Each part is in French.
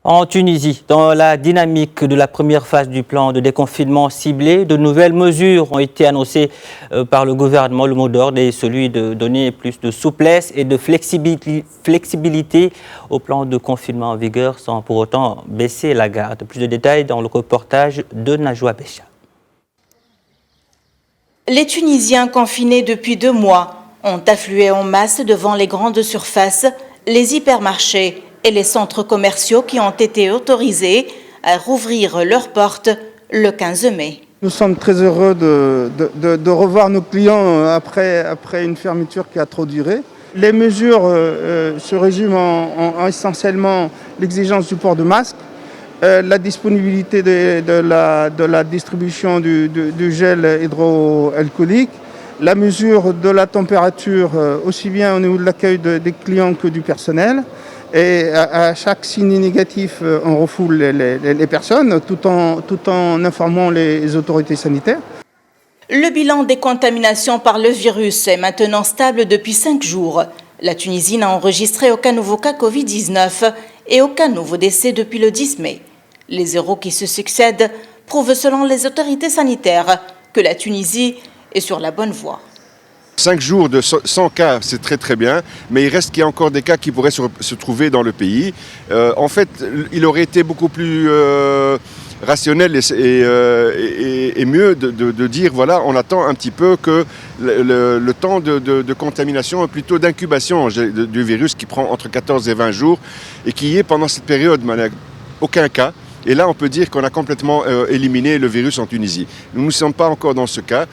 En Tunisie, dans la dynamique de la première phase du plan de déconfinement ciblé, de nouvelles mesures ont été annoncées par le gouvernement. Le mot d'ordre est celui de donner plus de souplesse et de flexibilité au plan de confinement en vigueur sans pour autant baisser la garde. Plus de détails dans le reportage de Najwa Bécha. Les Tunisiens confinés depuis 2 mois ont afflué en masse devant les grandes surfaces, les hypermarchés et les centres commerciaux qui ont été autorisés à rouvrir leurs portes le 15 mai. Nous sommes très heureux de revoir nos clients après une fermeture qui a trop duré. Les mesures se résument en essentiellement l'exigence du port de masque, la disponibilité de la distribution du gel hydroalcoolique, la mesure de la température aussi bien au niveau de l'accueil des clients que du personnel. Et à chaque signe négatif, on refoule les personnes tout en informant les autorités sanitaires. Le bilan des contaminations par le virus est maintenant stable depuis 5 jours. La Tunisie n'a enregistré aucun nouveau cas Covid-19 et aucun nouveau décès depuis le 10 mai. Les zéros qui se succèdent prouvent selon les autorités sanitaires que la Tunisie est sur la bonne voie. 5 jours de 100 cas, c'est très bien, mais il reste qu'il y a encore des cas qui pourraient se trouver dans le pays. En fait, il aurait été beaucoup plus rationnel et mieux de dire, voilà, on attend un petit peu que le temps de contamination, plutôt d'incubation du virus qui prend entre 14 et 20 jours, et qui est pendant cette période, aucun cas. Et là, on peut dire qu'on a complètement éliminé le virus en Tunisie. Nous ne sommes pas encore dans ce cas.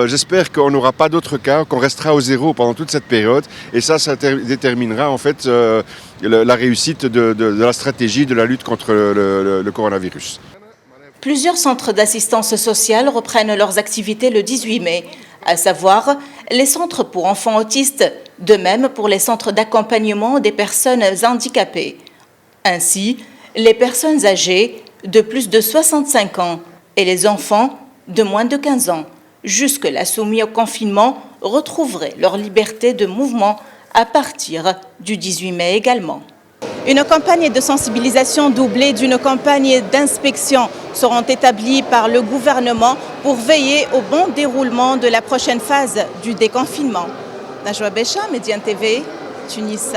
J'espère qu'on n'aura pas d'autres cas, qu'on restera au zéro pendant toute cette période. Et ça déterminera en fait la réussite de la stratégie de la lutte contre le coronavirus. Plusieurs centres d'assistance sociale reprennent leurs activités le 18 mai, à savoir les centres pour enfants autistes, de même pour les centres d'accompagnement des personnes handicapées. Ainsi, les personnes âgées de plus de 65 ans et les enfants de moins de 15 ans, jusque-là soumis au confinement, retrouveraient leur liberté de mouvement à partir du 18 mai également. Une campagne de sensibilisation doublée d'une campagne d'inspection seront établies par le gouvernement pour veiller au bon déroulement de la prochaine phase du déconfinement. Najwa Bécha, Médiane TV, Tunis.